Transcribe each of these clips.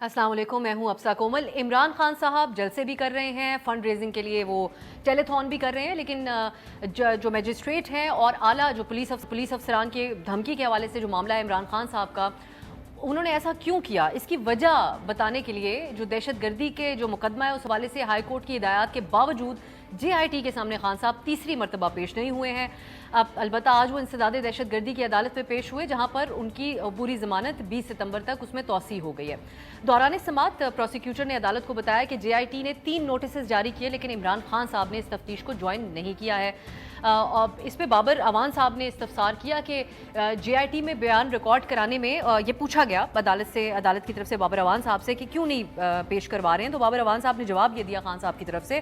अस्सलाम वालेकुम, मैं हूं अफसा कोमल। इमरान खान साहब जलसे भी कर रहे हैं, फंड रेजिंग के लिए वो टेलीथॉन भी कर रहे हैं, लेकिन जो मजिस्ट्रेट हैं और आला जो पुलिस अफसरान के धमकी के हवाले से जो मामला है इमरान खान साहब का, उन्होंने ऐसा क्यों किया, इसकी वजह बताने के लिए जो दहशतगर्दी के जो मुकदमा है उस हवाले से हाई कोर्ट की हिदायत के बावजूद JIT के सामने खान साहब तीसरी मरतबा पेश नहीं हुए हैं। अब अलबत्ता आज वो इंसदाद दहशतगर्दी की अदालत में पेश हुए, जहां पर उनकी पूरी जमानत 20 सितंबर तक उसमें तौसी हो गई है। दौरान समात प्रोसिक्यूटर ने अदालत को बताया कि JIT ने 3 नोटिस जारी किए, लेकिन इमरान खान साहब ने इस तफ्तीश को ज्वाइन नहीं किया है। और इस पर बाबर अवान साहब ने इस्तफसार किया कि JIT में बयान रिकॉर्ड कराने में ये पूछा गया अदालत की तरफ से बाबर अवान साहब से कि क्यों नहीं पेश करवा रहे हैं। तो बाबर अवान साहब ने जवाब ये दिया खान साहब की तरफ से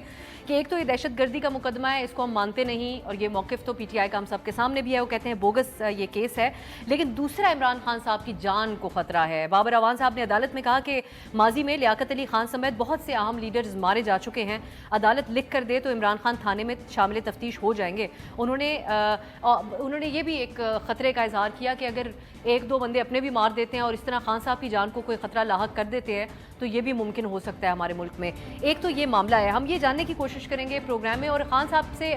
कि एक तो ये दहशतगर्दी का मुकदमा है, इसको हम मानते नहीं, और ये मौक़िफ़ तो PTI का हम सबके सामने भी है, वो कहते हैं बोगस ये केस है। लेकिन दूसरा, इमरान खान साहब की जान को ख़तरा है। बाबर अवान साहब ने अदालत में कहा कि माजी में लियाकत अली खान समेत बहुत से अहम लीडर्स मारे जा चुके हैं, अदालत लिख कर दे तो इमरान खान थाने में शामिल तफ्तीश हो जाएंगे। उन्होंने ये भी एक ख़तरे का इजहार किया कि अगर एक दो बंदे अपने भी मार देते हैं और इस तरह खान साहब की जान को कोई ख़तरा लाहक कर देते हैं तो ये भी मुमकिन हो सकता है हमारे मुल्क में। एक तो ये मामला है, हम ये जानने की कोशिश करेंगे प्रोग्राम में, और खान साहब से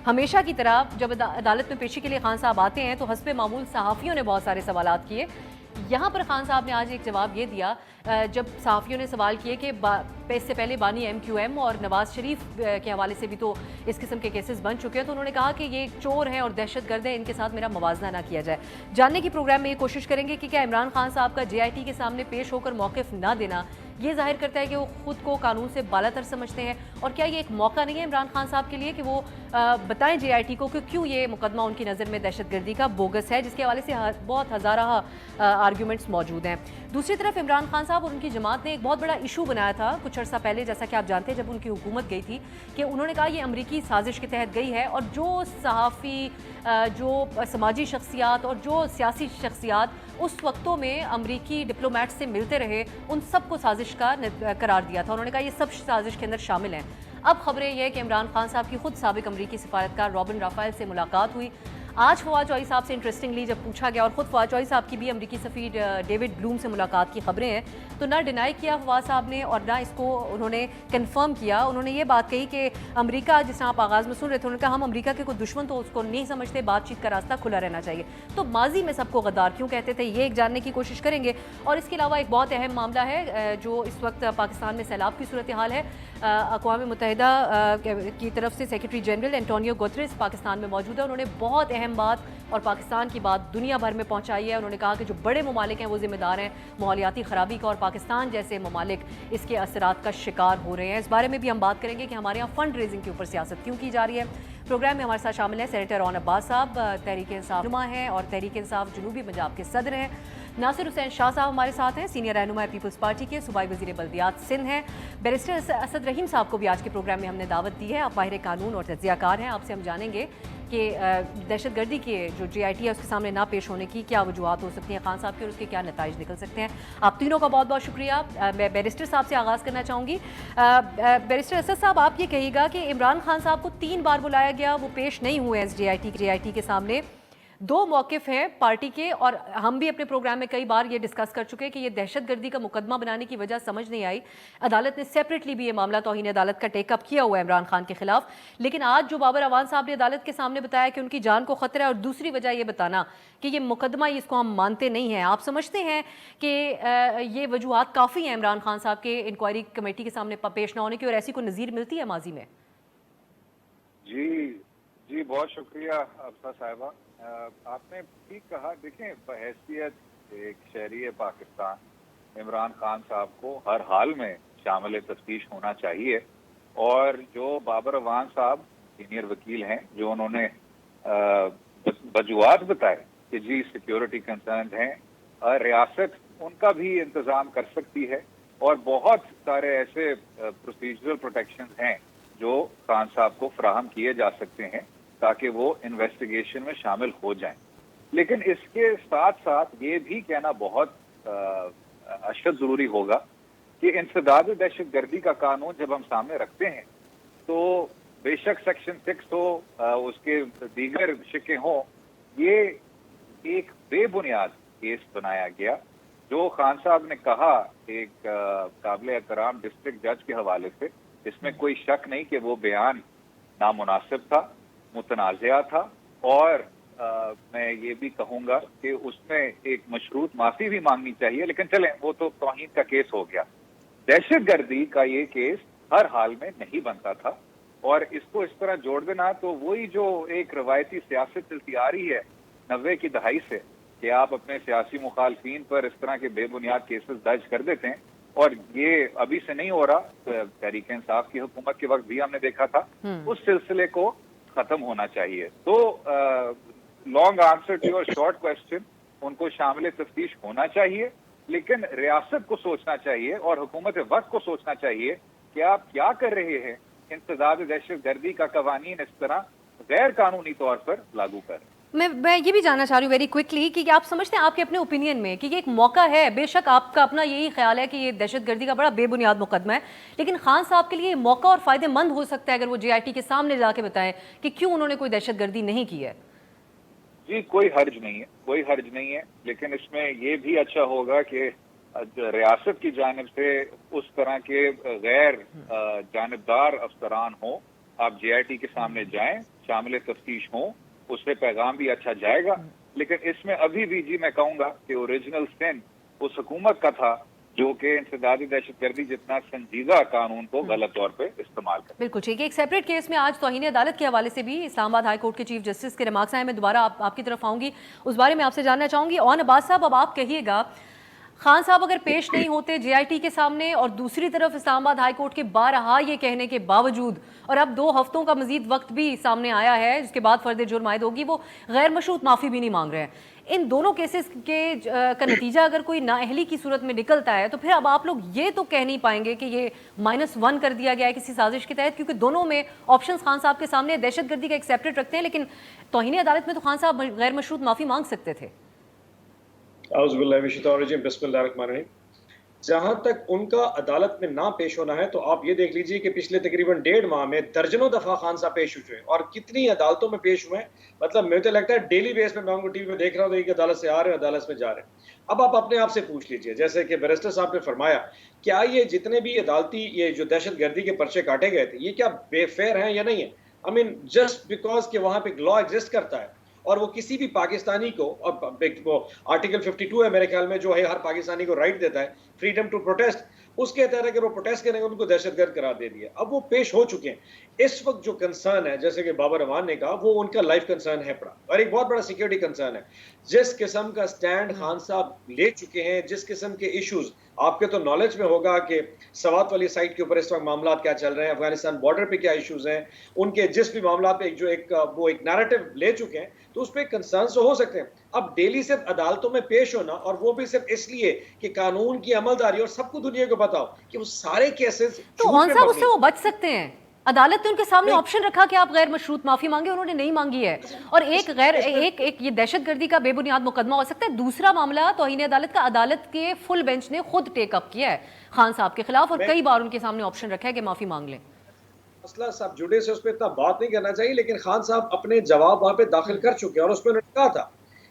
हमेशा की तरह जब अदालत में पेशी के लिए खान साहब आते हैं तो हस्बे मामूल सहाफ़ियों ने बहुत सारे सवालात किए। यहाँ पर खान साहब ने आज एक जवाब ये दिया जब सहाफ़ियों ने सवाल किए कि इससे पहले बानी MQM और नवाज शरीफ के हवाले से भी तो इस किस्म के केसेस बन चुके हैं, तो उन्होंने कहा कि ये चोर हैं और दहशतगर्द हैं, इनके साथ मेरा मवाजना ना किया जाए। जानने की प्रोग्राम में ये कोशिश करेंगे कि क्या इमरान खान साहब का JIT के सामने पेश होकर मौक़िफ़ ना देना ये जाहिर करता है कि वो खुद को कानून से बालातर समझते हैं, और क्या ये एक मौका नहीं है इमरान खान साहब के लिए कि वो बताएं JIT को कि क्यों ये मुकदमा उनकी नज़र में दहशतगर्दी का बोगस है, जिसके हवाले से बहुत हज़ारा आर्ग्यूमेंट्स मौजूद हैं। दूसरी तरफ इमरान खान साहब और उनकी जमात ने एक बहुत बड़ा इशू बनाया था कुछ अर्सा पहले, जैसा कि आप जानते हैं जब उनकी हुकूमत गई थी, कि उन्होंने कहा ये अमरीकी साजिश के तहत गई है, और जो सहाफ़ी, जो समाजी शख्सियात और जो सियासी शख्सियात उस वक्तों में अमरीकी डिप्लोमेट से मिलते रहे, उन सबको साजिश का करार दिया था। उन्होंने कहा ये सब साजिश के अंदर शामिल हैं। अब खबरें यह कि इमरान खान साहब की खुद साबिक अमरीकी सिफारतकार रॉबिन राफेल से मुलाकात हुई। आज फवाद चौधरी साहब से इंटरेस्टिंगली जब पूछा गया, और खुद फवाद चौधरी साहब की भी अमरीकी सफ़ीर डेविड ब्लूम से मुलाकात की खबरें हैं, तो ना डिनाई किया फवाद साहब ने और ना इसको उन्होंने कंफर्म किया। उन्होंने ये बात कही कि अमेरिका, जिस तरह आप आगाज़ में सुन रहे थे, उन्होंने कहा हम अमेरिका के कोई दुश्मन तो उसको नहीं समझते, बातचीत का रास्ता खुला रहना चाहिए। तो माजी में सबको गद्दार क्यों कहते थे, ये एक जानने की कोशिश करेंगे। और इसके अलावा एक बहुत अहम मामला है जो इस वक्त पाकिस्तान में सैलाब की सूरत हाल है। अक़वाम मुत्तहिदा की तरफ से secretary general Antonio Guterres Pakistan में मौजूद है। उन्होंने बहुत अहम बात और पाकिस्तान की बात दुनिया भर में पहुंचाई है। उन्होंने कहा कि जो बड़े ममालिक हैं वो जिम्मेदार हैं माहौलियाती ख़राबी का, और पाकिस्तान जैसे ममालिक इसके असरात का शिकार हो रहे हैं। इस बारे में भी हम बात करेंगे कि हमारे यहाँ फ़ंड रेजिंग के ऊपर सियासत क्यों की जा रही है। प्रोग्राम में हमारे साथ शामिल हैं सेनेटर रौन अब्बास साहब, तहरीक इंसाफ नुमा हैं और तहरीक इंसाफ जनूबी पंजाब के सदर हैं। नासिर हुसैन शाह साहब हमारे साथ हैं, सीनियर रहनुमा पीपल्स पार्टी के, सूबाई वज़ीर बल्दियात सिंध हैं। बैरिस्टर असद रहीम साहब को भी आज के प्रोग्राम में हमने दावत दी है। आप माहिर कानून और तज्ज़ियाकार हैं, आपसे हम जानेंगे कि दहशतगर्दी के जो JIT है उसके सामने ना पेश होने की क्या वजूहत हो सकती हैं खान साहब के, और उसके क्या नताइज निकल सकते हैं। आप तीनों का बहुत बहुत शुक्रिया। मैं बैरिस्टर साहब से आगाज़ करना चाहूँगी। बैरिस्टर असद साहब, आप ये कहिएगा कि इमरान खान साहब को 3 बार बुलाया गया, वो पेश नहीं हुए इस JIT के सामने। 2 मौक़िफ़ हैं पार्टी के, और हम भी अपने प्रोग्राम में कई बार ये डिस्कस कर चुके हैं कि ये दहशतगर्दी का मुकदमा बनाने की वजह समझ नहीं आई। अदालत ने सेपरेटली भी ये मामला तौहीन अदालत का टेकअप किया हुआ है इमरान खान के खिलाफ, लेकिन आज जो बाबर अवान साहब ने अदालत के सामने बताया कि उनकी जान को खतरा है, और दूसरी वजह ये बताना कि ये मुकदमा इसको हम मानते नहीं हैं। आप समझते हैं कि ये वजूहत काफ़ी हैं इमरान खान साहब के इंक्वायरी कमेटी के सामने पेश ना होने की, और ऐसी कोई नज़ीर मिलती है माजी में? जी बहुत शुक्रिया अफसा साहिबा। आपने ठीक कहा। देखें, बहैसियत एक शहरी पाकिस्तान इमरान खान साहब को हर हाल में शामिल तफ्तीश होना चाहिए, और जो बाबर अवान साहब सीनियर वकील हैं, जो उन्होंने वजूहत बताए कि जी सिक्योरिटी कंसर्न हैं, रियासत उनका भी इंतजाम कर सकती है, और बहुत सारे ऐसे प्रोसीजरल प्रोटेक्शन हैं जो खान साहब को फराहम किए जा सकते हैं ताकि वो इन्वेस्टिगेशन में शामिल हो जाएं। लेकिन इसके साथ साथ ये भी कहना बहुत अशद जरूरी होगा कि इंसदाद दहशतगर्दी का कानून जब हम सामने रखते हैं तो बेशक सेक्शन 6 हो, उसके दीगर शिकें हों, ये एक बेबुनियाद केस बनाया गया जो खान साहब ने कहा एक काबिल एहतराम डिस्ट्रिक्ट जज के हवाले से, इसमें कोई शक नहीं कि वो बयान नामुनासिब था, मुतनाज़िया था, और मैं ये भी कहूंगा कि उसमें एक मशरूत माफी भी मांगनी चाहिए। लेकिन चलें, वो तो तौहीन का केस हो गया। दहशतगर्दी का ये केस हर हाल में नहीं बनता था, और इसको इस तरह जोड़ देना तो वही जो एक रवायती सियासत चलती आ रही है 90 की दहाई से, कि आप अपने सियासी मुखालफीन पर इस तरह के बेबुनियाद केसेस दर्ज कर देते हैं, और ये अभी से नहीं हो रहा, तहरीक इंसाफ की हुकूमत के वक्त भी हमने देखा था। उस सिलसिले को खत्म होना चाहिए। तो long answer to your short question, उनको शामिल तफ्तीश होना चाहिए, लेकिन रियासत को सोचना चाहिए और हुकूमत वक्त को सोचना चाहिए कि आप क्या कर रहे हैं, इंसदाद दहशतगर्दी का कवानीन इस तरह गैर कानूनी तौर पर लागू कर। मैं ये भी जानना चाह रही हूँ वेरी क्विकली कि आप समझते हैं, आपके अपने ओपिनियन में, कि ये एक मौका है, बेशक आपका अपना यही ख्याल है कि ये दहशतगर्दी का बड़ा बेबुनियाद मुकदमा है, लेकिन खान साहब के लिए ये मौका और फ़ायदेमंद हो सकता है अगर वो JIT के सामने जाके बताएं कि क्यों उन्होंने कोई दहशतगर्दी नहीं की है। जी, कोई हर्ज नहीं है, कोई हर्ज नहीं है, लेकिन इसमें ये भी अच्छा होगा कि रियासत की जानिब से उस तरह के गैर जानिबदार अफसरान हो, आप JIT के सामने जाएं, शामिल तफ्तीश हों, उससे पैगाम भी अच्छा जाएगा। लेकिन इसमें अभी भी जी मैं कहूंगा कि ओरिजिनल सिन उस हुकूमत का था जो कि इंसदादी दहशतगर्दी जितना संजीदा कानून को गलत तौर पे इस्तेमाल कर। बिल्कुल ठीक है। एक सेपरेट केस में आज तौहीन अदालत के हवाले से भी इस्लामाबाद हाई कोर्ट के चीफ जस्टिस के रिमार्क्स आए। मैं दोबारा आपकी तरफ आऊंगी, उस बारे में आपसे जानना चाहूंगी। और अब्बास साहब, अब आप कहिएगा, खान साहब अगर पेश नहीं होते JIT के सामने, और दूसरी तरफ इस्लामाबाद हाई कोर्ट के बारहा ये कहने के बावजूद, और अब 2 हफ्तों का मजीद वक्त भी सामने आया है जिसके बाद फर्द जुर्म आयद होगी, वो गैर मशरूत माफ़ी भी नहीं मांग रहे हैं। इन दोनों केसेस के का नतीजा अगर कोई नाअहली की सूरत में निकलता है तो फिर अब आप लोग ये तो कह नहीं पाएंगे कि ये -1 कर दिया गया है किसी साजिश के तहत, क्योंकि दोनों में ऑप्शंस खान साहब के सामने दहशतगर्दी का एक सेपरेट रखते हैं, लेकिन तौहीन अदालत में तो खान साहब गैर मशरूत माफ़ी मांग सकते थे। जहां तक उनका अदालत में ना पेश होना है, तो आप ये देख लीजिए कि पिछले तकरीबन 1.5 माह में दर्जनों दफा खान साहब पेश हुए हैं, और कितनी अदालतों में पेश हुए हैं। मतलब मुझे तो लगता है डेली बेस में मैं उनको टीवी में देख रहा हूँ कि अदालत से आ रहे हैं, अदालत में जा रहे हैं। अब आप अपने आप से पूछ लीजिए, जैसे कि बैरिस्टर साहब ने फरमाया, क्या ये जितने भी अदालती ये जो दहशतगर्दी के पर्चे काटे गए थे, ये क्या बेफेयर हैं या नहीं है? आई मीन जस्ट बिकॉज कि वहां पे लॉ एग्जिस्ट करता है और वो किसी भी पाकिस्तानी को, अब वो आर्टिकल 52 है मेरे ख्याल में, जो है हर पाकिस्तानी को राइट देता है फ्रीडम टू प्रोटेस्ट, उसके तहत अगर वो प्रोटेस्ट करेंगे उनको दहशतगर्द करार दे दिया। अब वो पेश हो चुके हैं। इस वक्त जो कंसर्न है, जैसे कि बाबर रवान ने कहा, वो उनका लाइफ कंसर्न है बड़ा, और एक बहुत बड़ा सिक्योरिटी कंसर्न है। जिस किस्म का स्टैंड खान साहब ले चुके हैं, जिस किस्म के इश्यूज, आपके तो नॉलेज में होगा कि सवात वाली साइड के ऊपर इस वक्त मामला क्या चल रहे हैं, अफगानिस्तान बॉर्डर पे क्या इश्यूज हैं, उनके जिस भी मामला पे जो एक नैरेटिव ले चुके हैं, तो उस पर कंसर्न तो हो सकते हैं। अब डेली सिर्फ अदालतों में पेश होना, और वो भी सिर्फ इसलिए कि कानून की अमलदारी, और सबको दुनिया को बताओ कि वो सारे केसेस, तो कौन सा उससे वो बच सकते हैं? अदालत ने उनके सामने ऑप्शन रखा कि आप गैर मशरूत माफी मांगे, उन्होंने नहीं मांगी है। और एक ये दहशतगर्दी का बेबुनियाद मुकदमा हो सकता है। दूसरा मामला तौहीन अदालत का, अदालत के फुल बेंच ने खुद टेक अप किया है खान साहब के खिलाफ, और कई बार उनके सामने ऑप्शन रखा है कि माफी मांग लें। मसला साहब जुड़े से उस पर इतना बात नहीं करना चाहिए, लेकिन खान साहब अपने जवाब वहां पे दाखिल कर चुके हैं, और उसमें उन्होंने कहा था,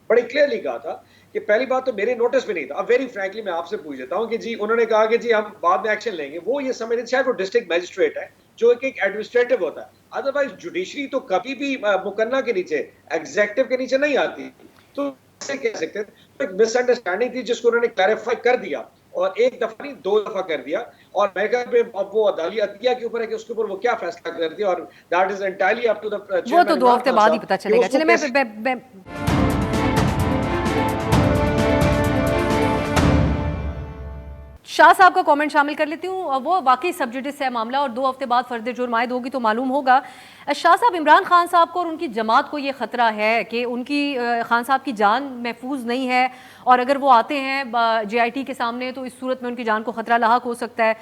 बड़ी क्लियरली कहा था कि पहली बात तो मेरे नोटिस में नहीं था। अब वेरी फ्रैंकली मैं आपसे पूछ देता हूं कि जी, उन्होंने कहा कि जी हम बाद में एक्शन लेंगे, वो ये समझते शायद वो डिस्ट्रिक्ट मजिस्ट्रेट है जो एक एडमिनिस्ट्रेटिव होता है। अदरवाइज जुडिशरी तो कभी भी मुकन्ना के नीचे, एग्जीक्यूटिव के नीचे नहीं आती। तो ऐसे कह सकते हैं, तो एक मिसअंडरस्टैंडिंग थी जिसको उन्होंने क्लैरिफाई कर दिया, और एक दफा नहीं 2 दफा कर दिया। और मैं अब वो अदालती अतिया के ऊपर है कि उसके ऊपर वो क्या फैसला करती है, और that is entirely up to the chairman. वो तो 2 हफ्ते बाद ही पता चलेगा। चलिए मैं शाह साहब का कमेंट शामिल कर लेती हूँ। वो वाकई सब्जुडिस है मामला, और 2 हफ्ते बाद फर्द जुर्म आयद होगी तो मालूम होगा। शाह साहब, इमरान खान साहब को और उनकी जमात को ये ख़तरा है कि उनकी खान साहब की जान महफूज नहीं है, और अगर वो आते हैं JIT के सामने तो इस सूरत में उनकी जान को ख़तरा लाहक हो सकता है।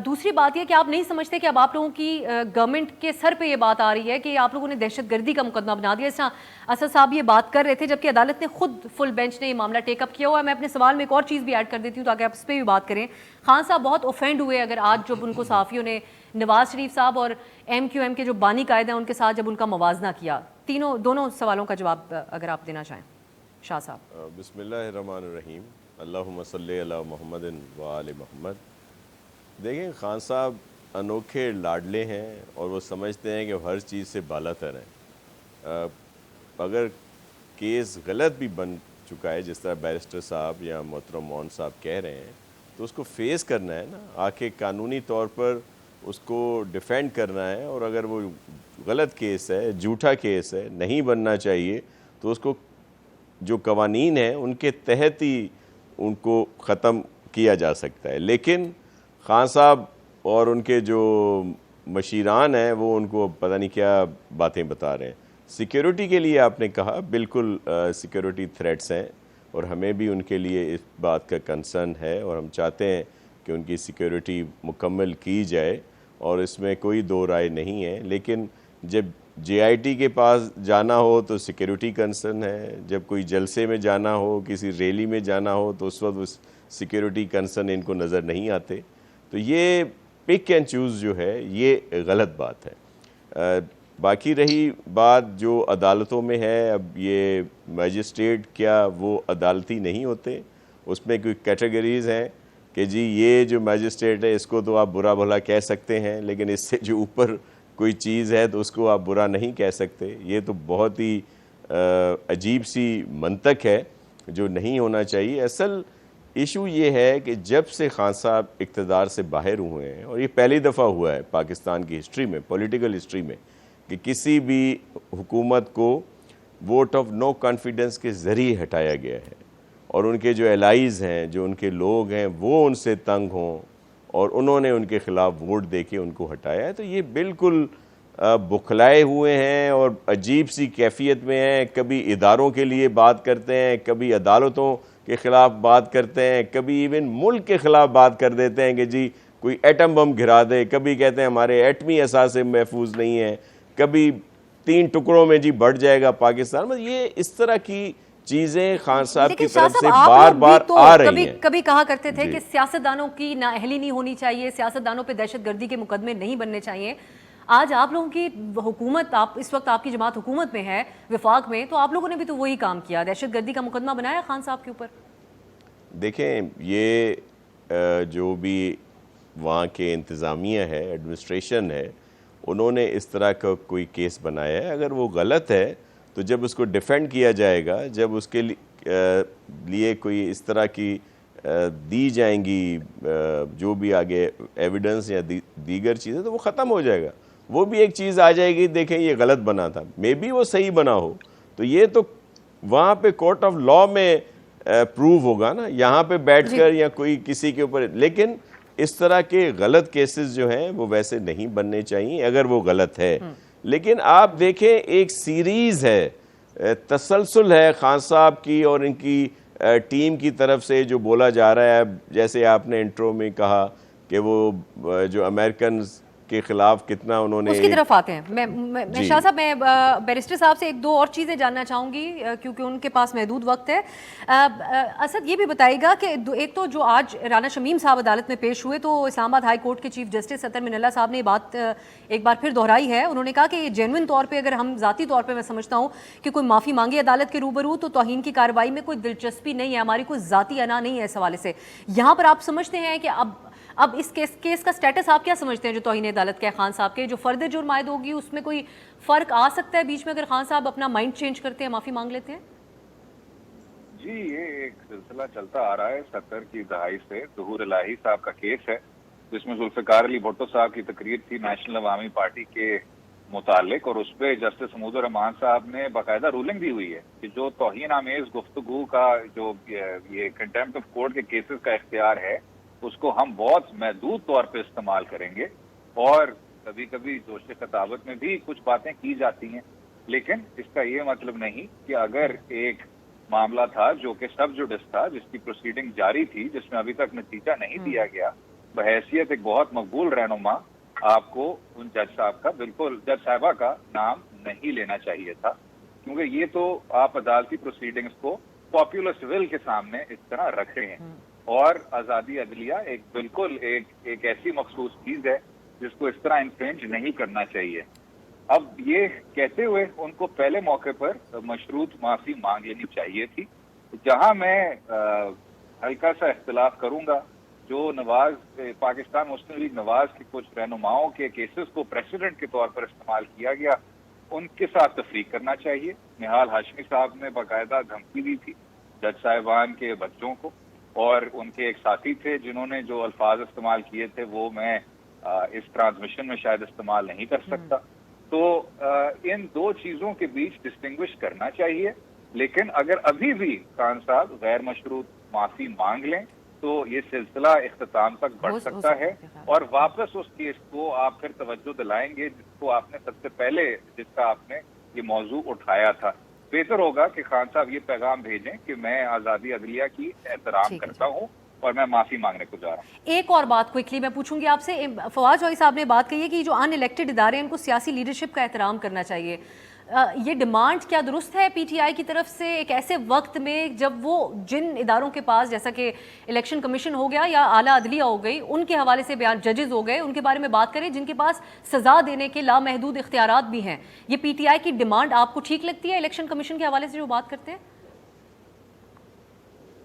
दूसरी बात यह कि आप नहीं समझते कि अब आप लोगों की गवर्नमेंट के सर पे ये बात आ रही है कि आप लोगों ने दहशतगर्दी का मुकदमा बना दिया। इस तरह असद साहब ये बात कर रहे थे, जबकि अदालत ने खुद फुल बेंच ने ये मामला टेकअप किया हुआ है। मैं अपने सवाल में एक और चीज़ भी ऐड कर देती हूँ ताकि आप इस पर भी बात करें। खान साहब बहुत ऑफेंड हुए अगर आज जब उनको सहाफ़ियों ने नवाज शरीफ साहब और MQM के जो बानी कायद हैं उनके साथ जब उनका मवाजना किया। दोनों सवालों का जवाब अगर आप देना चाहें शाह साहब। बिस्मिल्लाहिर्रहमानिर्रहीम। अल्लाहुम्मा सल्ली अला मुहम्मदिन व आले मोहम्मद। देखें, खान साहब अनोखे लाडले हैं और वो समझते हैं कि हर चीज़ से बालातर हैं। अगर केस गलत भी बन चुका है, जिस तरह बैरिस्टर साहब या मोहतरम मौन साहब कह रहे हैं, तो उसको फेस करना है ना, आके कानूनी तौर पर उसको डिफेंड करना है। और अगर वो गलत केस है, झूठा केस है, नहीं बनना चाहिए, तो उसको जो कवानीन है उनके तहत ही उनको ख़त्म किया जा सकता है। लेकिन खान साहब और उनके जो मशीरान हैं वो उनको पता नहीं क्या बातें बता रहे हैं। सिक्योरिटी के लिए आपने कहा, बिल्कुल सिक्योरिटी थ्रेट्स हैं और हमें भी उनके लिए इस बात का कंसर्न है और हम चाहते हैं कि उनकी सिक्योरिटी मुकम्मल की जाए और इसमें कोई दो राय नहीं है। लेकिन जब JIT के पास जाना हो तो सिक्योरिटी कंसर्न है, जब कोई जलसे में जाना हो, किसी रैली में जाना हो, तो उस वक्त उस सिक्योरिटी कंसर्न इनको नज़र नहीं आते। तो ये पिक एंड चूज़ जो है ये गलत बात है। बाकी रही बात जो अदालतों में है, अब ये मजिस्ट्रेट क्या वो अदालती नहीं होते, उसमें कोई कैटेगरीज़ हैं कि जी ये जो मजिस्ट्रेट है इसको तो आप बुरा भला कह सकते हैं, लेकिन इससे जो ऊपर कोई चीज़ है तो उसको आप बुरा नहीं कह सकते। ये तो बहुत ही अजीब सी मंतक है जो नहीं होना चाहिए। असल इशू ये है कि जब से खान साहब इक़्तिदार से बाहर हुए हैं, और ये पहली दफ़ा हुआ है पाकिस्तान की हिस्ट्री में, पॉलिटिकल हिस्ट्री में, कि किसी भी हुकूमत को वोट ऑफ नो कॉन्फिडेंस के ज़रिए हटाया गया है और उनके जो एलाइज़ हैं, जो उनके लोग हैं, वो उनसे तंग हों और उन्होंने उनके ख़िलाफ़ वोट दे के उनको हटाया है। तो ये बिल्कुल बुखलाए हुए हैं और अजीब सी कैफियत में हैं। कभी इदारों के लिए बात करते हैं, कभी अदालतों के ख़िलाफ़ बात करते हैं, कभी इवन मुल्क के ख़िलाफ़ बात कर देते हैं कि जी कोई एटम बम गिरा दे, कभी कहते हैं हमारे एटमी असासे महफूज नहीं है, कभी 3 टुकड़ों में जी बढ़ जाएगा पाकिस्तान। मतलब ये इस तरह की चीजें खान साहब की तरफ से बार बार तो आ रही हैं। कभी कहा करते थे कि सियासतदानों की नाअहली नहीं होनी चाहिए, सियासतदानों पे दहशतगर्दी के मुकदमे नहीं बनने चाहिए। आज आप लोगों की हुकूमत, आप इस वक्त आपकी जमात हुकूमत में है, विफाक में, तो आप लोगों ने भी तो वही काम किया, दहशतगर्दी का मुकदमा बनाया खान साहब के ऊपर। देखें, ये जो भी वहाँ के इंतज़ामिया है, एडमिनिस्ट्रेशन है, उन्होंने इस तरह का कोई केस बनाया है। अगर वो गलत है तो जब उसको डिफेंड किया जाएगा, जब उसके लिए कोई इस तरह की दी जाएंगी जो भी आगे एविडेंस या दीगर चीज़ें, तो वो ख़त्म हो जाएगा। वो भी एक चीज़ आ जाएगी, देखें ये गलत बना था, मे बी वो सही बना हो, तो ये तो वहाँ पे कोर्ट ऑफ लॉ में प्रूव होगा ना, यहाँ पे बैठकर या कोई किसी के ऊपर। लेकिन इस तरह के गलत केसेस जो हैं वो वैसे नहीं बनने चाहिए अगर वो गलत है। लेकिन आप देखें, एक सीरीज़ है, तसलसल है खान साहब की और इनकी टीम की तरफ से जो बोला जा रहा है। जैसे आपने इंट्रो में कहा कि वो जो अमेरिकन के खिलाफ कितना उन्होंने, उसकी तरफ आते हैं। मैं शाह साहब, मैं बैरिस्टर साहब से एक दो और चीज़ें जानना चाहूँगी क्योंकि उनके पास महदूद वक्त है। असद, ये भी बताइएगा कि एक तो जो आज राना शमीम साहब अदालत में पेश हुए, तो इस्लामाबाद हाई कोर्ट के चीफ जस्टिस अतर मिनल्ला साहब ने ये बात एक बार फिर दोहराई है। उन्होंने कहा कि ये जेन्युइन तौर पर, अगर हम ज़ाती तौर पर मैं समझता हूँ कि कोई माफ़ी मांगी अदालत के रूबरू, तो तौहीन की कार्रवाई में कोई दिलचस्पी नहीं है, हमारी कोई ज़ाती अना नहीं है इस हवाले से। यहाँ पर आप समझते हैं कि अब इस केस का स्टेटस आप क्या समझते हैं जो तौहीन अदालत के खान साहब के, जो फर्द जुर्म आयद होगी उसमें कोई फर्क आ सकता है बीच में अगर खान साहब अपना माइंड चेंज करते हैं, माफी मांग लेते हैं? जी, ये एक सिलसिला चलता आ रहा है 70 की दहाई से। ज़हूर इलाही साहब का केस है जिसमें जुल्फ़िकार अली भुट्टो साहब की तकरीर थी नेशनल अवामी पार्टी के मुतालिक, और उस पर जस्टिस महमूद रहमान साहब ने बाकायदा रूलिंग दी हुई है कि जो तौहीन आमेज गुफ्तगू का जो ये कंटेम्प्ट ऑफ कोर्ट के केसेस का इख्तियार है, उसको हम बहुत महदूद तौर पे इस्तेमाल करेंगे। और कभी कभी जोश खताबत में भी कुछ बातें की जाती हैं, लेकिन इसका ये मतलब नहीं कि अगर एक मामला था जो कि सब जुडिस था, जिसकी प्रोसीडिंग जारी थी, जिसमें अभी तक नतीजा नहीं दिया गया, बहैसियत एक बहुत मकबूल रहनुमा आपको उन जज साहब का, बिल्कुल जज साहबा का नाम नहीं लेना चाहिए था, क्योंकि ये तो आप अदालती प्रोसीडिंग्स को पॉपुलर सिविल के सामने इस तरह रख रहे हैं। और आज़ादी अदलिया एक बिल्कुल एक ऐसी मखसूस चीज है जिसको इस तरह इन्फ्रिंज नहीं करना चाहिए। अब ये कहते हुए उनको पहले मौके पर मशरूत माफी मांग लेनी चाहिए थी। जहां मैं हल्का सा इख्तिलाफ करूंगा। जो नवाज पाकिस्तान मुस्लिम लीग नवाज के कुछ रहनुमाओं के केसेस को प्रेसिडेंट के तौर पर इस्तेमाल किया गया, उनके साथ तफरीक करना चाहिए। निहाल हाशमी साहब ने बाकायदा धमकी दी थी जज साहिबान के बच्चों को, और उनके एक साथी थे जिन्होंने जो अल्फाज इस्तेमाल किए थे वो मैं इस ट्रांसमिशन में शायद इस्तेमाल नहीं कर सकता। तो इन दो चीजों के बीच डिस्टिंग्विश करना चाहिए। लेकिन अगर अभी भी खान साहब गैर मशरूत माफी मांग लें तो ये सिलसिला इख्तिताम तक बढ़ सकता है, और वापस उस केस को आप फिर तवज्जो दिलाएंगे जिसको आपने सबसे पहले जिसका आपने ये मौजू उठाया था। बेहतर होगा कि खान साहब ये पैगाम भेजें कि मैं आज़ादी अदलिया की एहतराम करता हूँ और मैं माफी मांगने को जा रहा हूँ। एक और बात क्विकली मैं पूछूंगी आपसे, फवाद चौधरी साहब ने बात कही है कि जो अनइलेक्टेड इदारे हैं उनको सियासी लीडरशिप का एहतराम करना चाहिए। ये डिमांड क्या दुरुस्त है पीटीआई की तरफ से एक ऐसे वक्त में जब वो जिन इदारों के पास, जैसा कि इलेक्शन कमीशन हो गया या आला अदलिया हो गई, उनके हवाले से बयान जजेस हो गए, उनके बारे में बात करें जिनके पास सजा देने के लामहदूद इख्तियारात भी हैं, ये पीटीआई की डिमांड आपको ठीक लगती है इलेक्शन कमीशन के हवाले से जो बात करते हैं?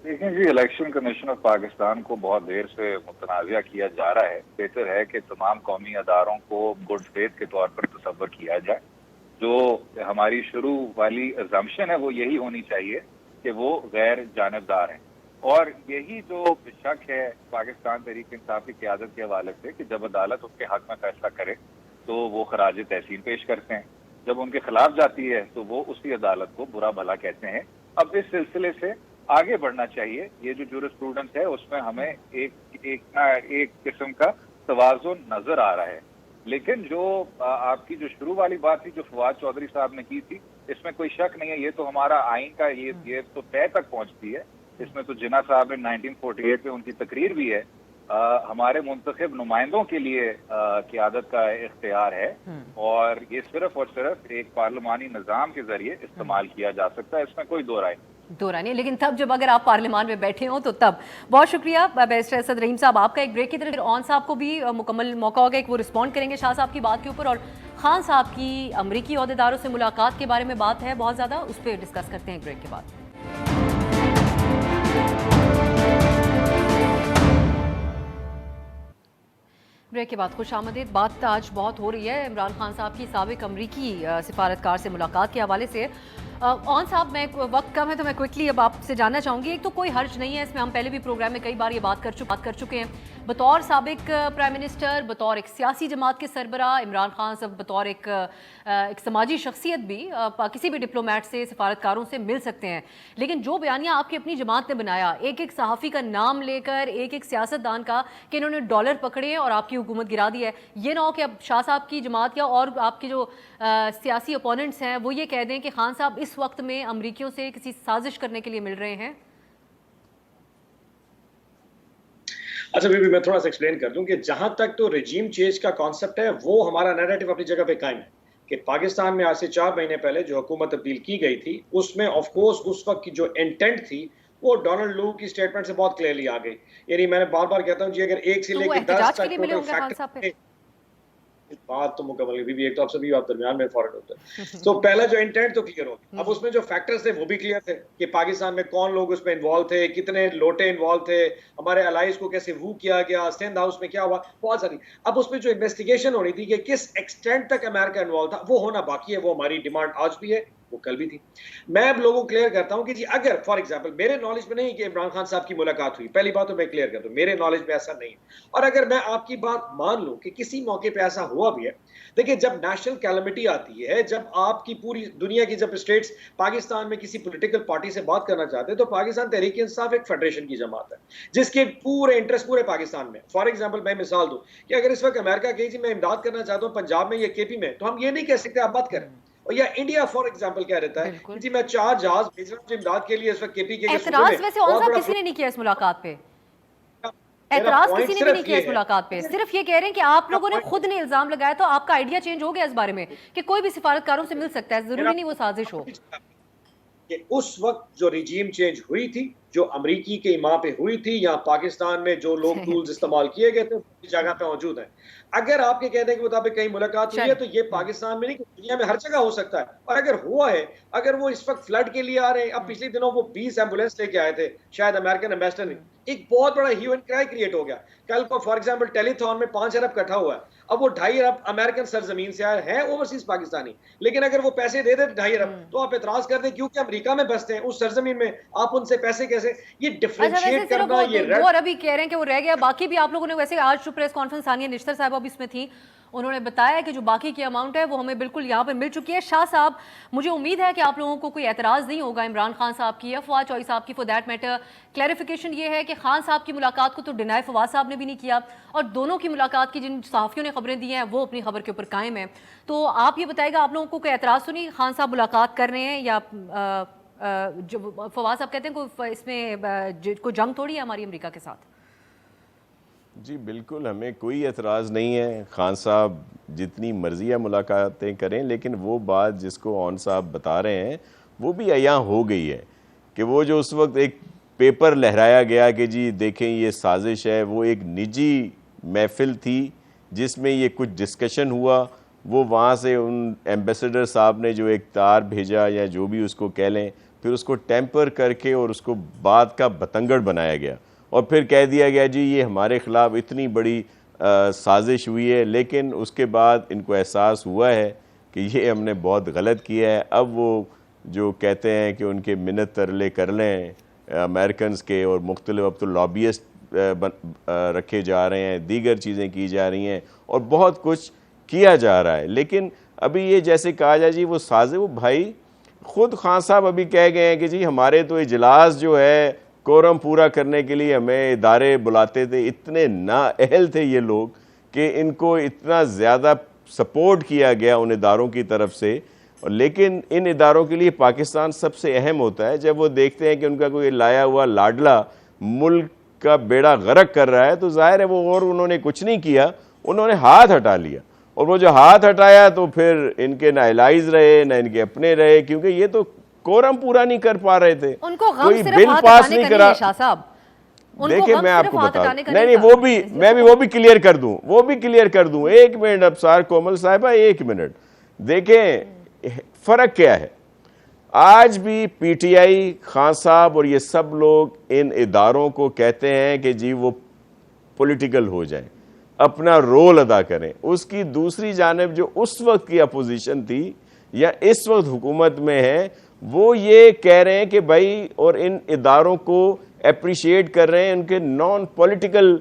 देखें जी, इलेक्शन कमीशन ऑफ पाकिस्तान को बहुत देर से मुतनाज़ा किया जा रहा है। बेहतर है कि तमाम कौमी अदारों को गुड फेथ के तौर पर तसव्वुर किया जाए। जो हमारी शुरू वाली अजम्पशन है वो यही होनी चाहिए कि वो गैर जानिबदार हैं, और यही जो शक है पाकिस्तान तहरीक इंसाफ की क़यादत के हवाले से कि जब अदालत उनके हक में फैसला करे तो वो खराज तहसीन पेश करते हैं, जब उनके खिलाफ जाती है तो वो उसी अदालत को बुरा भला कहते हैं। अब इस सिलसिले से आगे बढ़ना चाहिए। ये जो जूरिस्प्रूडेंस है उसमें हमें एक किस्म का तवाज़ुन नजर आ रहा है। लेकिन जो आपकी जो शुरू वाली बात थी जो फवाद चौधरी साहब ने की थी, इसमें कोई शक नहीं है, ये तो हमारा आइन का ये तो तय तक पहुंचती है। इसमें तो जिन्ना साहब ने 1948 में उनकी तकरीर भी है। हमारे मुंतखब नुमाइंदों के लिए क़यादत का इख्तियार है, और ये सिर्फ और सिर्फ एक पार्लिमानी निज़ाम के जरिए इस्तेमाल किया जा सकता है, इसमें कोई दो राय नहीं। लेकिन तब जब अगर आप पार्लियामान में बैठे हो तो तब। बहुत शुक्रिया बैरिस्टर असद रहीम साहब आपका। एक ब्रेक की तरफ ऑन साहब को भी मुकम्मल मौका होगा, एक वो रिस्पॉन्ड करेंगे शाह साहब की बात के ऊपर, और खान साहब की अमरीकी ओहदेदारों से मुलाकात के बारे में बात है बहुत ज़्यादा, उस पर डिस्कस करते हैं एक ब्रेक के बाद। ब्रेक के बाद खुश आमदीद। बात आज बहुत हो रही है इमरान खान साहब की साबिक अमरीकी सिफारतकार से मुलाकात के हवाले से। ऑन साहब, मैं वक्त कम है तो मैं क्विकली अब आपसे जानना चाहूँगी, एक तो कोई हर्ज नहीं है इसमें, हम पहले भी प्रोग्राम में कई बार ये बात कर चुके हैं, बतौर साबिक प्राइम मिनिस्टर, बतौर एक सियासी जमात के सरबराह इमरान खान साहब बतौर एक समाजी शख्सियत भी किसी भी डिप्लोमेट से, सिफारतकारों से मिल सकते हैं। लेकिन जो बयानिया आपकी अपनी जमात ने बनाया, एक एक सहाफ़ी का नाम लेकर, एक एक सियासतदान का कि इन्होंने डॉलर पकड़े हैं और आपकी हुकूमत गिरा दी है, ये ना हो कि अब शाह साहब की जमात या और आपके जो सियासी अपोनेंट्स हैं वो ये कह दें कि खान साहब इस वक्त में अमरीकियों से किसी साजिश करने के लिए मिल रहे हैं। अच्छा बीबी, मैं थोड़ा सा एक्सप्लेन कर दूं कि जहां तक तो रिजीम चेंज का कॉन्सेप्ट है वो हमारा नैरेटिव अपनी जगह पे कायम है कि पाकिस्तान में आज से 4 महीने पहले जो हुकूमत तब्दील की गई थी उसमें ऑफ कोर्स उस वक्त की जो इंटेंट थी वो डोनाल्ड लू की स्टेटमेंट से बहुत क्लियरली आ गई। यानी मैंने बार बार कहता हूं जी, अगर 1 से लेकर 10 तक टोटल फैक्टर बात तो मुकम्मल भी एक तो आप सभी आप दरमियान में फॉरवर्ड होता है। तो पहला जो इंटेंट तो क्लियर हो गया। अब उसमें जो फैक्टर्स थे वो भी क्लियर थे कि पाकिस्तान में कौन लोग उसमें इन्वॉल्व थे, कितने लोटे इन्वॉल्व थे, हमारे अलाइज को कैसे वू किया गया, स्टैंड हाउस में क्या हुआ, बहुत सारी। अब उसमें जो इन्वेस्टिगेशन होनी थी कि किस एक्सटेंट तक अमेरिका इन्वॉल्व था वो होना बाकी है। वो हमारी डिमांड आज भी है, वो कल भी थी। मैं अब लोगों को क्लियर करता हूं कि जी अगर फॉर एग्जांपल मेरे नॉलेज में नहीं कि इमरान खान साहब की मुलाकात हुई, पहली बात तो मैं क्लियर कर दूं मेरे नॉलेज में ऐसा नहीं है। और अगर मैं आपकी बात मान लूं कि किसी मौके पे ऐसा हुआ भी है, देखिए जब नेशनल कैलेमिटी आती है, जब आपकी पूरी दुनिया की जब स्टेट्स पाकिस्तान में किसी पॉलिटिकल पार्टी से बात करना चाहते हैं तो पाकिस्तान तहरीक इंसाफ एक फेडरेशन की जमात है जिसके पूरे इंटरेस्ट पूरे पाकिस्तान में। फॉर एग्जांपल मैं मिसाल दूं कि अगर इस वक्त अमेरिका कहे जी मैं इमदाद करना चाहता हूं पंजाब में या केपी में, तो हम ये नहीं कह सकते आप बात करें। और या इंडिया फॉर एग्जांपल कह रहता है कि जी मैं 4 जहाज भेज रहा हूं इमदाद के लिए इस वक्त केपी के एतराज वैसे और सब किसी ने नहीं किया इस मुलाकात पे, एतराज किसी ने भी नहीं किया इस मुलाकात पे, सिर्फ ये कह रहे हैं कि आप लोगों ने खुद ने इल्जाम लगाया तो आपका आइडिया चेंज हो गया इस बारे में कि कोई भी सिफारतकारों से मिल सकता है, जरूरी नहीं वो साजिश हो। कि उस वक्त जो रिजीम चेंज हुई थी, जो अमरीकी के इमाम पे हुई थी या पाकिस्तान में जो लोग टूल्स इस्तेमाल किए गए थे जगह पे मौजूद है। अगर आपके कहने के मुताबिक कहीं मुलाकात हुई है तो ये पाकिस्तान में नहीं, दुनिया में हर जगह हो सकता है। और अगर हुआ है, अगर वो इस वक्त फ्लड के लिए आ रहे हैं, अब पिछले दिनों वो 20 एम्बुलेंस लेके आए थे, शायद अमेरिकन एम्बेसडर ने, एक बहुत बड़ा ह्यू एंड क्राई क्रिएट हो गया। कल को फॉर एग्जांपल टेलीथॉन में 5 अरब इकट्ठा हुआ है, अब वो 2.5 अरब अमेरिकन सरजमीन से आए हैं ओवरसीज पाकिस्तानी, लेकिन अगर वो पैसे दे दे 2.5 अरब तो आप एतराज कर दें क्योंकि अमेरिका में बसते हैं उस सरजमीन में, आप उनसे पैसे कैसे, ये डिफरेंशिएट करना, ये 2 अरब ही कह रहे हैं कि वो रह गया, बाकी भी आप लोगों ने वैसे आज जो प्रेस कॉन्फ्रेंस सानिया निश्तर साहिबा भी इसमें थी, उन्होंने बताया कि जो बाकी की अमाउंट है वो हमें बिल्कुल यहाँ पे मिल चुकी है। शाह साहब, मुझे उम्मीद है कि आप लोगों को कोई एतराज़ नहीं होगा इमरान खान साहब की या फवाद चौधरी साहब की, फॉर दैट मैटर। क्लैरिफिकेशन ये है कि खान साहब की मुलाकात को तो डिनाई फवाद साहब ने भी नहीं किया, और दोनों की मुलाकात की जिन सहाफ़ियों ने खबरें दी हैं वो अपनी खबर के ऊपर कायम है। तो आप ये बताएगा, आप लोगों को कोई एतराज़ तो नहीं, खान साहब मुलाकात कर रहे हैं या जो फवाद साहब कहते हैं कोई इसमें कोई जंग थोड़ी है हमारी अमेरिका के साथ? जी बिल्कुल, हमें कोई एतराज़ नहीं है, खान साहब जितनी मर्जी या मुलाकातें करें, लेकिन वो बात जिसको ऑन साहब बता रहे हैं वो भी अयां हो गई है कि वो जो उस वक्त एक पेपर लहराया गया कि जी देखें ये साजिश है, वो एक निजी महफिल थी जिसमें ये कुछ डिस्कशन हुआ, वो वहाँ से उन एम्बेसडर साहब ने जो एक तार भेजा या जो भी उसको कह लें, फिर उसको टेम्पर करके और उसको बात का बतंगड़ बनाया गया और फिर कह दिया गया जी ये हमारे ख़िलाफ़ इतनी बड़ी साजिश हुई है। लेकिन उसके बाद इनको एहसास हुआ है कि ये हमने बहुत गलत किया है। अब वो जो कहते हैं कि उनके मिन्नत तरले कर लें अमेरिकन्स के, और मुख्तलिफ अब तो लॉबियस्ट रखे जा रहे हैं, दीगर चीज़ें की जा रही हैं और बहुत कुछ किया जा रहा है। लेकिन अभी ये जैसे कहा जाए जी वो साजिश, वो भाई ख़ुद खान साहब अभी कह गए हैं कि जी हमारे तो इजलास जो है कोरम पूरा करने के लिए हमें इदारे बुलाते थे, इतने नाअहल थे ये लोग कि इनको इतना ज़्यादा सपोर्ट किया गया उन इदारों की तरफ से। और लेकिन इन इदारों के लिए पाकिस्तान सबसे अहम होता है। जब वो देखते हैं कि उनका कोई लाया हुआ लाडला मुल्क का बेड़ा गर्क कर रहा है तो जाहिर है वो, और उन्होंने कुछ नहीं किया, उन्होंने हाथ हटा लिया। और वो जो हाथ हटाया तो फिर इनके ना इलाइज रहे ना इनके अपने रहे, क्योंकि ये तो कोरम पूरा नहीं कर पा रहे थे, उनको कोई बिल पास नहीं करा। देखिए मैं आपको बता नहीं वो भी मैं वो भी क्लियर कर दूं, एक मिनट अबसार कोमल साहिबा, एक मिनट देखें फर्क क्या है। आज भी पीटीआई, खान साहब और ये सब लोग इन इदारों को कहते हैं कि जी वो पॉलिटिकल हो जाए, अपना रोल अदा करें। उसकी दूसरी जानिब जो उस वक्त की अपोजिशन थी या इस वक्त हुकूमत में है, वो ये कह रहे हैं कि भाई, और इन इदारों को अप्रिशिएट कर रहे हैं उनके नॉन पॉलिटिकल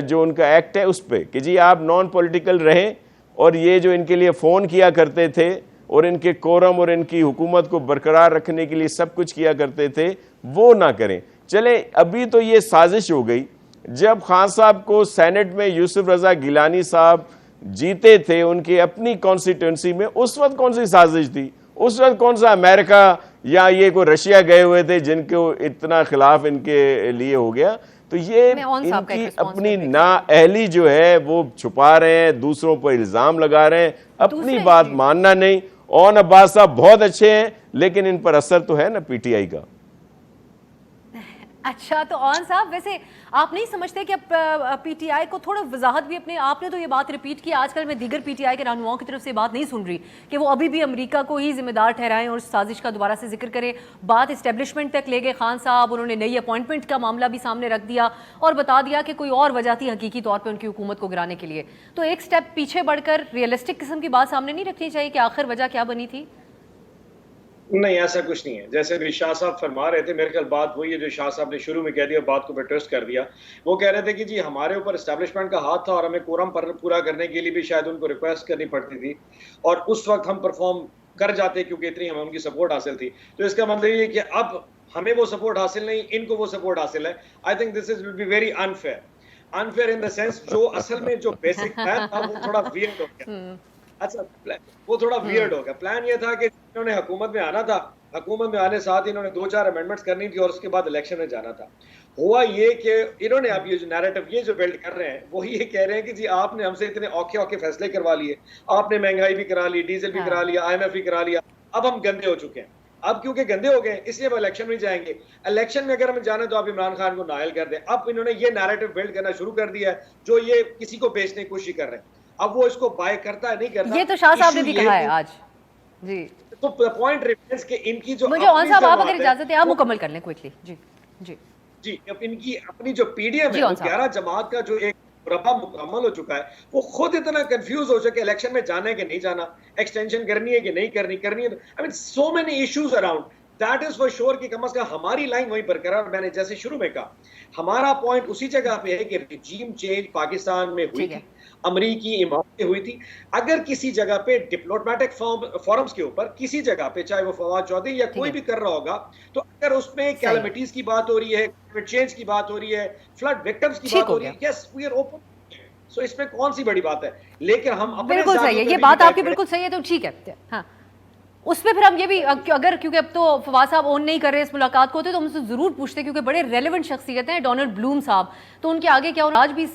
जो उनका एक्ट है उस पर कि जी आप नॉन पॉलिटिकल रहें, और ये जो इनके लिए फ़ोन किया करते थे और इनके कोरम और इनकी हुकूमत को बरकरार रखने के लिए सब कुछ किया करते थे वो ना करें। चले अभी तो ये साजिश हो गई, जब खान साहब को सेनेट में यूसुफ रजा गिलानी साहब जीते थे उनकी अपनी कॉन्स्टिट्यूंसी में, उस वक्त कौन सी साजिश थी? उस वक्त कौन सा अमेरिका या ये कोई रशिया गए हुए थे जिनको इतना खिलाफ इनके लिए हो गया? तो ये इनकी अपनी नाअहली जो है वो छुपा रहे हैं, दूसरों पर इल्ज़ाम लगा रहे हैं, अपनी बात मानना नहीं। और अब्बास साहब बहुत अच्छे हैं लेकिन इन पर असर तो है ना पीटीआई का। अच्छा, तो ऑन साहब वैसे आप नहीं समझते कि अब पीटीआई को थोड़ा वजाहत भी अपने, आपने तो ये बात रिपीट की, आजकल मैं दीगर पीटीआई के रहनुमाओं की तरफ से बात नहीं सुन रही कि वो अभी भी अमेरिका को ही जिम्मेदार ठहराएं और साजिश का दोबारा से जिक्र करें। बात इस्टेब्लिशमेंट तक ले गए खान साहब, उन्होंने नई अपॉइंटमेंट का मामला भी सामने रख दिया और बता दिया कि कोई और वजह थी हकीकी तौर पर उनकी हुकूमत को गिराने के लिए। तो एक स्टेप पीछे बढ़कर रियलिस्टिक किस्म की बात सामने नहीं रखनी चाहिए कि आखिर वजह क्या बनी थी? नहीं, ऐसा कुछ नहीं है। जैसे भी शाह साहब फरमा रहे थे, मेरे ख्याल बात वही है जो शाह साहब ने शुरू में कह दिया, बात को ट्विस्ट कर दिया। वो कह रहे थे कि जी हमारे ऊपर एस्टैब्लिशमेंट का हाथ था और हमें कोरम पर पूरा करने के लिए भी शायद उनको रिक्वेस्ट करनी पड़ती थी और उस वक्त हम परफॉर्म कर जाते क्योंकि इतनी हमें उनकी सपोर्ट हासिल थी। तो इसका मतलब ये कि अब हमें वो सपोर्ट हासिल नहीं, इनको वो सपोर्ट हासिल है। I think this is will be very unfair in the sense जो असल में जो बेसिक प्लान था वो थोड़ा वियर्ड हो गया। अच्छा, वो थोड़ा वियर्ड हो गया। प्लान ये था कि इन्होंने हुकूमत में आना था, हुकूमत में आने साथ इन्होंने 2-4 अमेंडमेंट्स करनी थी और उसके बाद इलेक्शन में जाना था। हुआ ये कि इन्होंने अब ये जो नैरेटिव ये जो बिल्ड कर रहे हैं वो ये कह रहे हैं कि जी आपने हमसे इतने औखे फैसले करवा लिए, आपने महंगाई भी करा ली, डीजल भी करा लिया, IMF भी करा लिया, अब हम गंदे हो चुके हैं, अब क्योंकि गंदे हो गए इसलिए वो इलेक्शन में जाएंगे। इलेक्शन में अगर हम जाने तो आप इमरान खान को नायल कर दें। अब इन्होंने ये नैरेटिव बिल्ड करना शुरू कर दिया है जो ये किसी को बेचने की कोशिश कर रहे हैं। अब वो इसको बाय करता है नहीं करता, ये तो शाह साहब ने भी कहा है आज जी। तो पॉइंट रिमेंस के इनकी जो मुझे और साहब आप अगर इजाजत है आप मुकम्मल कर लें क्विकली। जी जी जी, अब इनकी अपनी जो पीडीएम है, 11 जमात का जो एक रबा मुकम्मल हो चुका है, वो खुद इतना कंफ्यूज हो चुका है इलेक्शन में जाना है कि नहीं जाना, एक्सटेंशन करनी है कि नहीं करनी है। I mean so many issues around that is for sure कि कम से कम हमारी लाइन वहीं बरकरार। मैंने जैसे शुरू में कहा, हमारा पॉइंट उसी जगह पे है कि रिजीम चेंज पाकिस्तान में हुई थी, अमरीकी इमारतें हुई थी। अगर किसी जगह पे डिप्लोमेटिक फोरम्स के ऊपर किसी जगह पे, चाहे वो फवाद चौधरी या कोई भी कर रहा होगा, तो अगर उसमें कैलेमिटीज की बात हो रही है, क्लाइमेट चेंज की बात हो रही है, फ्लड विक्टिम्स की बात हो रही है, यस वी आर ओपन। सो इसमें कौन सी बड़ी बात है, लेकिन हम अपने बिल्कुल सही है, ये बात आपकी बिल्कुल सही है, तो ठीक है। हाँ, उसमें फिर हम ये भी अगर, क्योंकि अब तो फवाद साहब ऑन नहीं कर रहे इस मुलाकात को, तो हम उनसे जरूर पूछते क्योंकि बड़े रेलेवेंट शख्सियत हैं डोनाल्ड ब्लूम साहब, तो उनके आगे क्या आज भी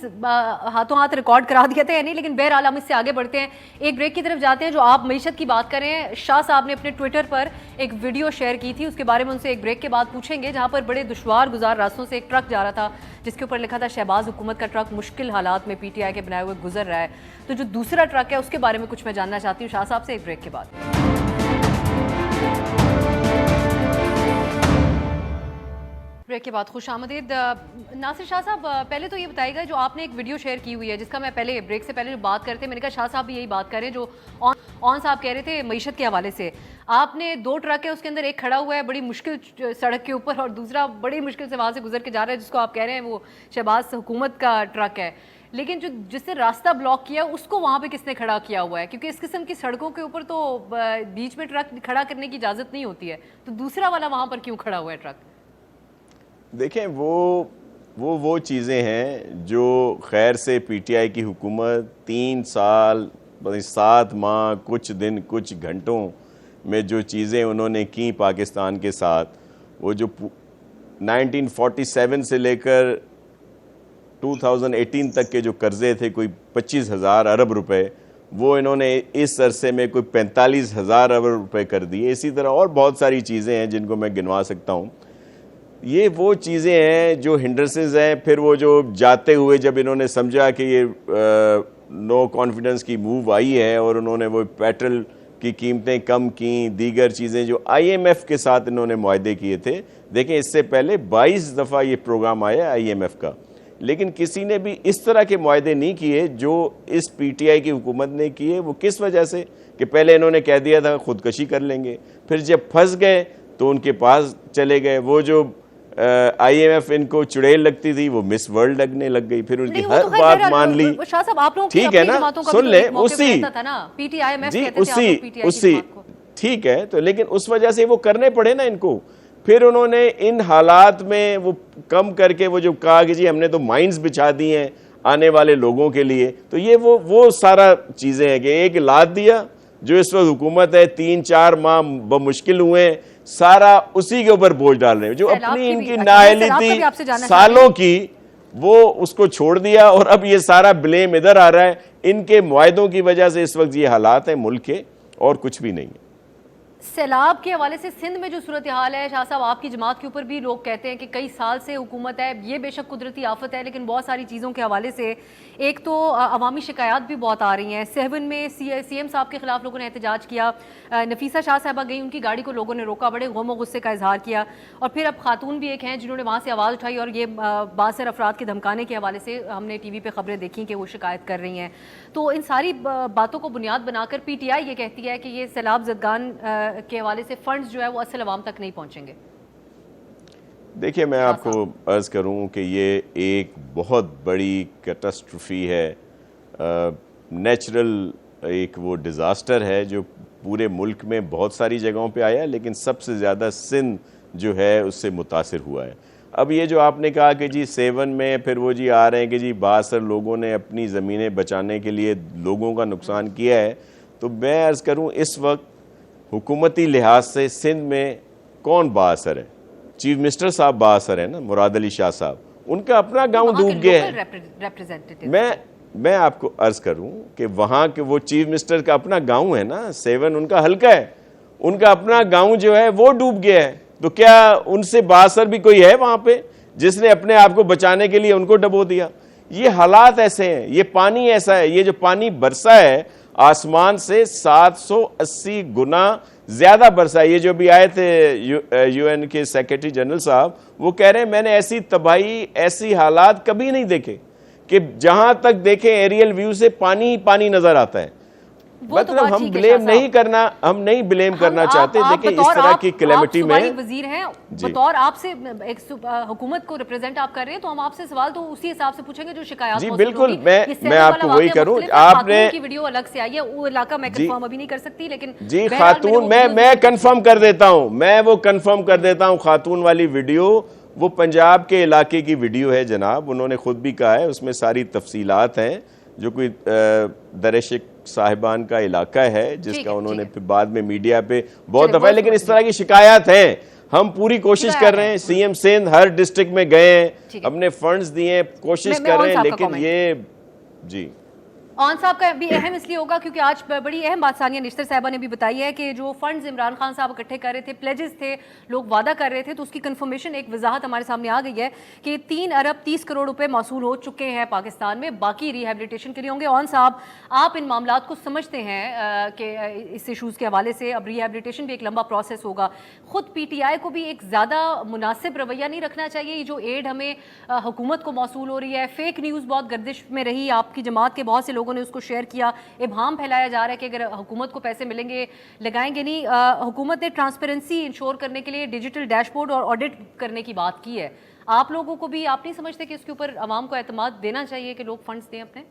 हाथों हाथ रिकॉर्ड करा दिया था या नहीं, लेकिन बहरहाल हम इससे आगे बढ़ते हैं, एक ब्रेक की तरफ जाते हैं। जो आप मईशत की बात करें, शाह साहब ने अपने ट्विटर पर एक वीडियो शेयर की थी, उसके बारे में उनसे एक ब्रेक के बाद पूछेंगे, जहाँ पर बड़े दुश्वार गुजार रास्तों से एक ट्रक जा रहा था जिसके ऊपर लिखा था शहबाज हुकूमत का ट्रक मुश्किल हालात में पीटीआई के बनाए हुए गुजर रहा है। तो जो दूसरा ट्रक है उसके बारे में कुछ मैं जानना चाहती हूँ शाह साहब से, एक ब्रेक के बाद। ब्रेक के बाद खुश आमदीद। नासिर शाह साहब, पहले तो ये बताइएगा, जो आपने एक वीडियो शेयर की हुई है जिसका मैं पहले ब्रेक से पहले जो बात करते हैं, मैंने कहा शाह साहब भी यही बात करें जो ऑन साहब कह रहे थे मईशत के हवाले से। आपने 2 ट्रक है, उसके अंदर एक खड़ा हुआ है बड़ी मुश्किल सड़क के ऊपर और दूसरा बड़ी मुश्किल से वहाँ से गुजर के जा रहा है, जिसको आप कह रहे हैं वो शहबाज हुकूमत का ट्रक है, लेकिन जो जिसने रास्ता ब्लॉक किया उसको वहाँ पे किसने खड़ा किया हुआ है? क्योंकि इस किस्म की सड़कों के ऊपर तो बीच में ट्रक खड़ा करने की इजाज़त नहीं होती है, तो दूसरा वाला वहाँ पर क्यों खड़ा हुआ है ट्रक? देखें, वो चीज़ें हैं जो खैर से पीटीआई की हुकूमत 3 साल 7 माह कुछ दिन कुछ घंटों में जो चीज़ें उन्होंने की पाकिस्तान के साथ, वो जो 1947 से लेकर 2018 तक के जो कर्जे थे कोई 25,000 अरब रुपए, वो इन्होंने इस अरसे में कोई 45,000 अरब रुपए कर दिए। इसी तरह और बहुत सारी चीज़ें हैं जिनको मैं गिनवा सकता हूँ। ये वो चीज़ें हैं जो हिंड्रेंसेस हैं। फिर वो जो जाते हुए जब इन्होंने समझा कि ये नो कॉन्फिडेंस की मूव आई है और उन्होंने वो पेट्रोल की कीमतें कम की, दीगर चीज़ें जो IMF के साथ इन्होंने मुआहदे किए थे। देखें, इससे पहले 22 दफ़ा ये प्रोग्राम आया IMF का, लेकिन किसी ने भी इस तरह के मुआहदे नहीं किए जो इस पीटीआई की हुकूमत ने किए। वो किस वजह से कि पहले इन्होंने कह दिया था खुदकशी कर लेंगे, फिर जब फंस गए तो उनके पास चले गए। वो जो IMF इनको चुड़ैल लगती थी वो मिस वर्ल्ड लगने लग गई, फिर उनकी हर बात मान ली। ठीक है ना, सुन ले, उसी ठीक है, तो लेकिन उस वजह से वो करने पड़े ना इनको। फिर उन्होंने इन हालात में वो कम करके वो जो कहा कि जी हमने तो माइंस बिछा दी हैं आने वाले लोगों के लिए, तो ये वो सारा चीज़ें हैं कि एक लाद दिया जो इस वक्त हुकूमत है 3-4 माह बमुश्किल हुए, सारा उसी के ऊपर बोझ डाल रहे हैं। जो अपनी इनकी नाअहली थी सालों की, वो उसको छोड़ दिया और अब ये सारा ब्लेम इधर आ रहा है। इनके मुआहदों की वजह से इस वक्त ये हालात हैं मुल्क के, और कुछ भी नहीं है। सैलाब के हवाले से सिंध में जो सूरत हाल है, शाह साहब आपकी जमात के ऊपर भी लोग कहते हैं कि कई साल से हुकूमत है, ये बेशक कुदरती आफत है, लेकिन बहुत सारी चीज़ों के हवाले से एक तो अवामी शिकायत भी बहुत आ रही हैं। सेवन में CM साहब के खिलाफ लोगों ने एहतजाज किया, नफीसा शाह साहबा गई, उनकी गाड़ी को लोगों ने रोका, बड़े गम और गुस्से का इजहार किया, और फिर अब खातून भी एक हैं जिन्होंने वहाँ से आवाज़ उठाई और ये बासर अफराद के धमकाने के हवाले से हमने TV पर खबरें देखी कि वो शिकायत कर रही हैं। तो इन सारी बातों को बुनियाद बनाकर PTI ये कहती है कि ये सैलाब ज़दगान के हवाले से फंड्स जो है वो असल अवाम तक नहीं पहुंचेंगे। देखिए, मैं आपको अर्ज़ करूं कि ये एक बहुत बड़ी कैटास्ट्रोफी है, नेचुरल एक वो डिज़ास्टर है जो पूरे मुल्क में बहुत सारी जगहों पे आया, लेकिन सबसे ज़्यादा सिंध जो है उससे मुतासिर हुआ है। अब ये जो आपने कहा कि जी 7 में फिर वो जी आ रहे हैं कि जी बासर लोगों ने अपनी ज़मीनें बचाने के लिए लोगों का नुकसान किया है, तो मैं अर्ज़ करूँ इस वक्त हुकूमती लिहाज से सिंध में कौन बाअसर है? चीफ मिनिस्टर साहब बाअसर है ना, मुराद अली शाह साहब, उनका अपना गांव डूब गया है। मैं आपको अर्ज करूं कि वहां के वो चीफ मिनिस्टर का अपना गांव है ना, 7 उनका हल्का है, उनका अपना गांव जो है वो डूब गया है, तो क्या उनसे बासर भी कोई है वहां पे जिसने अपने आप को बचाने के लिए उनको डबो दिया? ये हालात ऐसे हैं, ये पानी ऐसा है, ये जो पानी बरसा है आसमान से 780 गुना ज्यादा बरसा है। ये जो भी आए थे यूएन के सेक्रेटरी जनरल साहब, वो कह रहे हैं मैंने ऐसी तबाही, ऐसी हालात कभी नहीं देखे कि जहां तक देखे एरियल व्यू से पानी ही पानी नजर आता है। मतलब हम ब्लेम नहीं करना, हम नहीं ब्लेम करना चाहते। देखिए इस तरह की कैलेमिटी में वजीर हैं, बतौर आपसे एक हुकूमत को रिप्रेजेंट आप कर रहे हैं, तो हम आपसे सवाल तो उसी हिसाब से पूछेंगे जो शिकायत। जी बिल्कुल, मैं आपको वही करूं। आपने की वीडियो अलग से आई है, वो इलाका मैं कंफर्म अभी नहीं कर सकती, लेकिन जी खातून मैं कंफर्म कर देता हूं, मैं वो कंफर्म कर देता हूं। खातून वाली वीडियो वो पंजाब के इलाके की वीडियो है जनाब, उन्होंने खुद भी कहा है, उसमें सारी तफसीलात हैं। जो कोई दरेशिक साहिबान का इलाका है जिसका उन्होंने फिर बाद में मीडिया पे बहुत दफा, लेकिन इस तरह की शिकायत है। हम पूरी कोशिश कर रहे हैं, सीएम सिंध हर डिस्ट्रिक्ट में गए हैं, हमने फंड्स दिए, कोशिश कर रहे हैं, लेकिन ये जी ऑन साहब का भी अहम इसलिए होगा क्योंकि आज बड़ी अहम बात सानिया निश्तर साहिबा ने भी बताई है कि जो फंड्स इमरान खान साहब इकट्ठे कर रहे थे, प्लेजेस थे, लोग वादा कर रहे थे, तो उसकी कंफर्मेशन, एक वजाहत हमारे सामने आ गई है कि 3 अरब 30 करोड़ रुपए मौसूल हो चुके हैं पाकिस्तान में, बाकी रिहेबिलिटेशन के लिए होंगे। ऑन साहब, आप इन मामलात को समझते हैं कि इस इशूज़ के हवाले से अब रिहेबिलिटेशन भी एक लंबा प्रोसेस होगा, खुद PTI को भी एक ज़्यादा मुनासिब रवैया नहीं रखना चाहिए? ये जो एड हमें हुकूमत को मौसूल हो रही है, फेक न्यूज़ बहुत गर्दिश में रही, आपकी जमात के बहुत से लोगों ने उसको शेयर किया, इबहाम फैलाया जा रहा है कि अगर हुकूमत को पैसे मिलेंगे लगाएंगे नहीं। हुकूमत ने ट्रांसपेरेंसी इंश्योर करने के लिए डिजिटल डैशबोर्ड और ऑडिट करने की बात की है। आप लोगों को भी, आप नहीं समझते कि इसके ऊपर आवाम को एतमाद देना चाहिए कि लोग फंड्स दें अपने?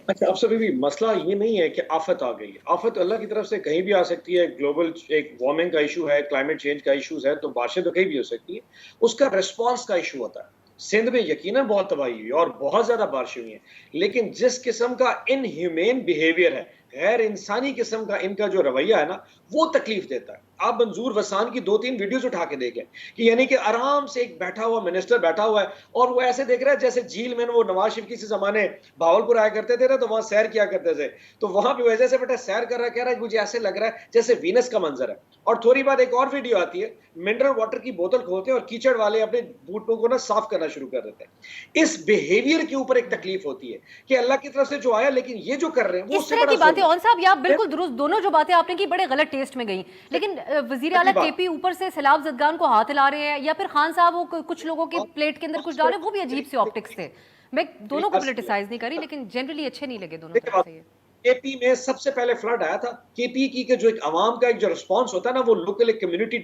अच्छा, अब सभी भी मसला ये नहीं है कि आफत आ गई, आफत अल्लाह की तरफ से कहीं भी आ सकती है। ग्लोबल एक वार्मिंग का इशू है, क्लाइमेट चेंज का इशूज है, तो बारिशें तो कहीं भी हो सकती है, उसका रिस्पॉन्स का इशू होता है। सिंध में यकीनन बहुत तबाही हुई और बहुत ज्यादा बारिशें हुई हैं, लेकिन जिस किस्म का इनह्यूमेन बिहेवियर है, गैर इंसानी किस्म का इनका जो रवैया है ना, वो तकलीफ देता है। आप मंजूर वसान की 2-3 वीडियोस उठा के देखें कि यानी कि आराम से एक बैठा हुआ मिनिस्टर बैठा हुआ है और वो ऐसे देख रहा है जैसे झील में वो नवाज शरीफ किसी जमाने भावलपुर आया करते थे ना, तो वहां सैर किया करते थे, तो वहां पे वैसे से बेटा सैर कर रहा है, कह रहा है मुझे ऐसे लग रहा है जैसे वीनस का मंजर है। और थोड़ी बाद एक और वीडियो आती है, मिनरल वाटर की बोतल खोलते हैं और कीचड़ वाले अपने बूटों को ना साफ करना शुरू कर देते हैं। इस बिहेवियर के ऊपर एक तकलीफ होती है कि अल्लाह की तरफ से जो आया, लेकिन ये जो कर रहे हैं वो इस तरह की बातें ऑन साहब, आप बिल्कुल दुरुस्त, दोनों जो बातें आपने की बड़े गलत टेस्ट में गई, लेकिन वजीर आला KP ऊपर से सैलाब जदगान को हाथ हिला रहे हैं, या फिर खान साहब वो कुछ लोगों के प्लेट के अंदर कुछ डाल रहे हैं, वो भी अजीब से ऑप्टिक्स थे। मैं दोनों को क्रिटिसाइज नहीं करी, लेकिन जनरली अच्छे नहीं लगे दोनों तरफ से। केपी में सबसे पहले फ्लड आया था, केपी की के जो एक आवाम का एक जो रिस्पांस होता है ना, वो लोकल एक कम्युनिटी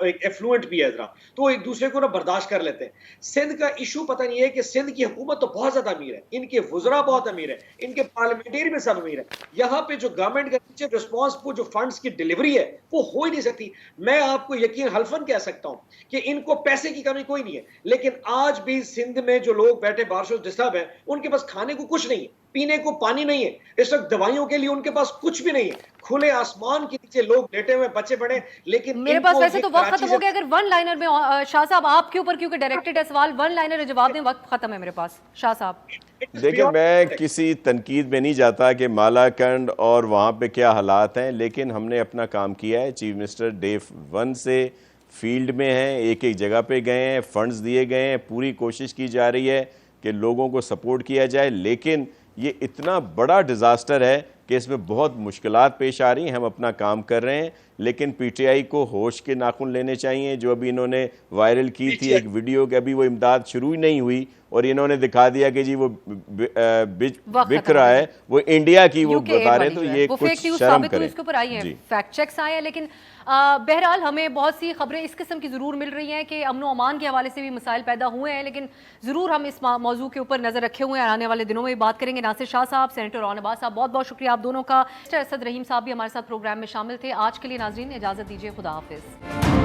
एक एफ्लुएंट भी है जरा, तो एक दूसरे को ना बर्दाश्त कर लेते हैं। सिंध का इशू पता नहीं है कि सिंध की हुकूमत तो बहुत ज्यादा अमीर है, इनके वुजरा बहुत अमीर है, इनके पार्लियामेंटेरियन में सब अमीर है, यहाँ पे जो गवर्नमेंट का नीचे रिस्पॉन्स को जो फंड्स की डिलीवरी है वो हो ही नहीं सकती। मैं आपको यकीन हल्फन कह सकता हूँ कि इनको पैसे की कमी कोई नहीं है, लेकिन आज भी सिंध में जो लोग बैठे बारिशों डिस्टर्ब है, उनके पास खाने को कुछ नहीं है, पीने को पानी नहीं है, इस वक्त दवाइयों के लिए उनके पास कुछ भी नहीं है। खुले आसमान के नीचे लोग लेटे हुए, बच्चे बड़े, लेकिन मेरे पास वैसे तो वक्त खत्म हो गया। अगर वन लाइनर में शाह साहब आपके ऊपर क्योंकि डायरेक्टेड है सवाल, वन लाइनर जवाब दें, वक्त खत्म है मेरे पास। शाह साहब देखिए, मैं किसी तनकीद में नहीं जाता कि मालाकंड और वहाँ पे क्या हालात हैं, लेकिन हमने अपना काम किया है। चीफ मिनिस्टर डे 1 से फील्ड में हैं, एक एक जगह पे गए हैं, फंड्स दिए गए हैं, पूरी कोशिश की जा रही है कि लोगों को सपोर्ट किया जाए। लेकिन ये इतना बड़ा डिज़ास्टर है कि इसमें बहुत मुश्किलात पेश आ रही हैं। हम अपना काम कर रहे हैं, लेकिन PTI को होश के नाखून लेने चाहिए। जो अभी इन्होंने वायरल की थी एक वीडियो कि अभी वो इमदाद शुरू ही नहीं हुई और इन्होंने दिखा दिया कि जी वो बिक रहा है, वो इंडिया की वो बता रहे, तो ये कुछ शर्म करें। इसके ऊपर आई है, फैक्ट चेक्स आए हैं, लेकिन बहरहाल हमें बहुत सी खबरें इस किस्म की ज़रूर मिल रही हैं कि अमन अमान के हवाले से भी मसाइल पैदा हुए हैं, लेकिन ज़रूर हम इस मौजू के ऊपर नज़र रखे हुए हैं। आने वाले दिनों में बात करेंगे। नासिर शाह साहब, सेनेटर रौन अब्बास साहब, बहुत बहुत शुक्रिया आप दोनों का। असद रहीम साहब भी हमारे साथ प्रोग्राम में शामिल थे। आज के लिए नाजरीन इजाज़त दीजिए, खुदा हाफिज़।